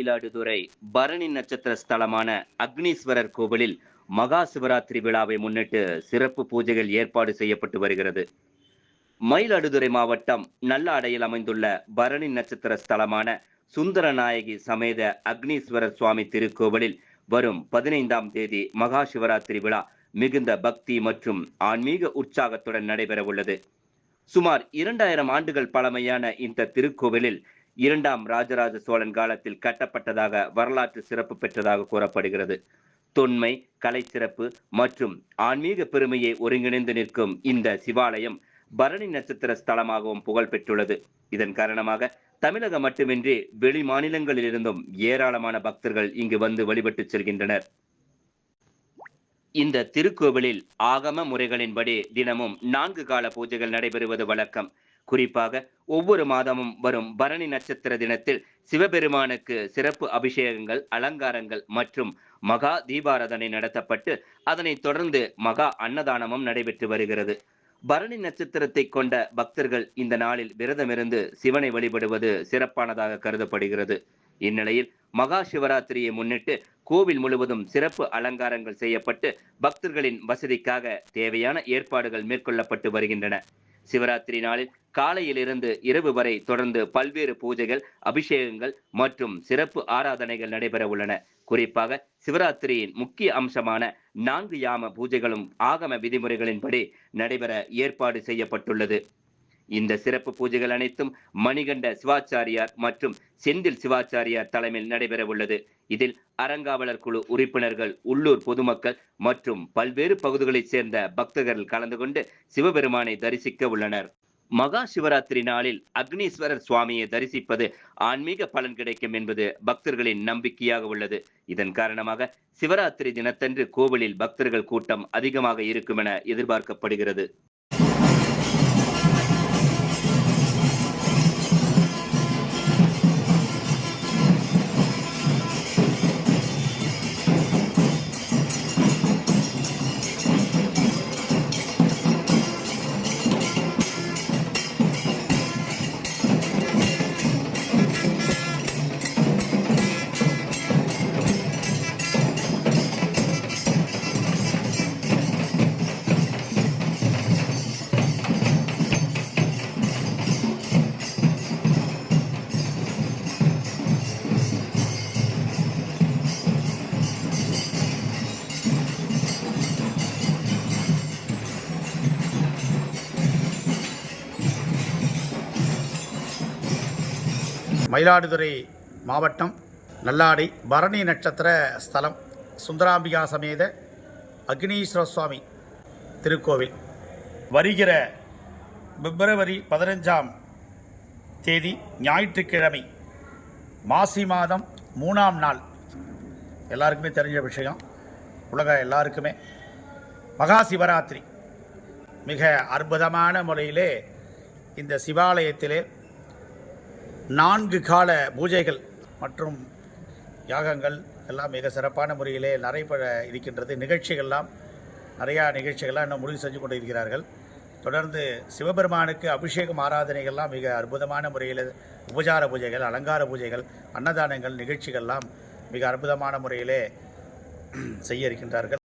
மயிலாடுதுறை பரணி நட்சத்திர ஸ்தலமான அக்னீஸ்வரர் கோவிலில் மகா சிவராத்திரி விழாவை முன்னிட்டு சிறப்பு பூஜைகள் ஏற்பாடு செய்யப்பட்டு வருகிறது. மயிலாடுதுறை மாவட்டம் நல்லாடையில் அமைந்துள்ள பரணி நட்சத்திர ஸ்தலமான சுந்தரநாயகி சமேத அக்னீஸ்வரர் சுவாமி திருக்கோவிலில் வரும் 15ஆம் தேதி மகா சிவராத்திரி விழா மிகுந்த பக்தி மற்றும் ஆன்மீக உற்சாகத்துடன் நடைபெற உள்ளது. சுமார் 2000 ஆண்டுகள் பழமையான இந்த திருக்கோவிலில் 2ஆம் ராஜராஜ சோழன் காலத்தில் கட்டப்பட்டதாக வரலாற்று சிறப்பு பெற்றதாக கூறப்படுகிறது. தொன்மை, கலை சிறப்பு மற்றும் ஆன்மீக பெருமையை ஒருங்கிணைந்து நிற்கும் இந்த சிவாலயம் பரணி நட்சத்திர ஸ்தலமாகவும் புகழ் பெற்றுள்ளது. இதன் காரணமாக தமிழகம் மட்டுமின்றி வெளி மாநிலங்களிலிருந்தும் ஏராளமான பக்தர்கள் இங்கு வந்து வழிபட்டு செல்கின்றனர். இந்த திருக்கோவிலில் ஆகம முறைகளின்படி தினமும் 4 கால பூஜைகள் நடைபெறுவது வழக்கம். குறிப்பாக ஒவ்வொரு மாதமும் வரும் பரணி நட்சத்திர தினத்தில் சிவபெருமானுக்கு சிறப்பு அபிஷேகங்கள், அலங்காரங்கள் மற்றும் மகா தீபாராதனை நடத்தப்பட்டு அதனைத் தொடர்ந்து மகா அன்னதானமும் நடைபெற்று வருகிறது. பரணி நட்சத்திரத்தை கொண்ட பக்தர்கள் இந்த நாளில் விரதமிருந்து சிவனை வழிபடுவது சிறப்பானதாக கருதப்படுகிறது. இந்நிலையில் மகா சிவராத்திரியை முன்னிட்டு கோவில் முழுவதும் சிறப்பு அலங்காரங்கள் செய்யப்பட்டு பக்தர்களின் வசதிக்காக தேவையான ஏற்பாடுகள் மேற்கொள்ளப்பட்டு வருகின்றன. சிவராத்திரி நாளில் காலையிலிருந்து இரவு வரை தொடர்ந்து பல்வேறு பூஜைகள், அபிஷேகங்கள் மற்றும் சிறப்பு ஆராதனைகள் நடைபெற உள்ளன. குறிப்பாக சிவராத்திரியின் முக்கிய அம்சமான 4 யாம பூஜைகளும் ஆகம விதிமுறைகளின்படி நடைபெற ஏற்பாடு செய்யப்பட்டுள்ளது. இந்த சிறப்பு பூஜைகள் அனைத்தும் மணிகண்ட சிவாச்சாரியார் மற்றும் செந்தில் சிவாச்சாரியார் தலைமையில் நடைபெற உள்ளது. இதில் அறங்காவலர் குழு உறுப்பினர்கள், உள்ளூர் பொதுமக்கள் மற்றும் பல்வேறு பகுதிகளைச் சேர்ந்த பக்தர்கள் கலந்து கொண்டு சிவபெருமானை தரிசிக்க உள்ளனர். மகா சிவராத்திரி நாளில் அக்னீஸ்வரர் சுவாமியை தரிசிப்பது ஆன்மீக பலன் கிடைக்கும் என்பது பக்தர்களின் நம்பிக்கையாக உள்ளது. இதன் காரணமாக சிவராத்திரி தினத்தன்று கோவிலில் பக்தர்கள் கூட்டம் அதிகமாக இருக்கும் என எதிர்பார்க்கப்படுகிறது. மயிலாடுதுறை மாவட்டம் நல்லாடை பரணி நட்சத்திர ஸ்தலம் சுந்தராம்பிகா சமேத அக்னீஸ்வர சுவாமி திருக்கோவில் வருகிற பிப்ரவரி 15ஆம் தேதி ஞாயிற்றுக்கிழமை மாசி மாதம் 3ஆம் நாள், எல்லாருக்குமே தெரிஞ்ச விஷயம், உலக எல்லாருக்குமே மகா சிவராத்திரி மிக அற்புதமான முறையிலே இந்த சிவாலயத்திலே 4 கால பூஜைகள் மற்றும் யாகங்கள் எல்லாம் மிக சிறப்பான முறையிலே நடைபெற இருக்கின்றது. நிறையா நிகழ்ச்சிகள்லாம் இன்னும் முடிவு செஞ்சு கொண்டு இருக்கிறார்கள். தொடர்ந்து சிவபெருமானுக்கு அபிஷேகம், ஆராதனைகள்லாம் மிக அற்புதமான முறையில் உபசார பூஜைகள், அலங்கார பூஜைகள், அன்னதானங்கள், நிகழ்ச்சிகள்லாம் மிக அற்புதமான முறையிலே செய்ய இருக்கின்றார்கள்.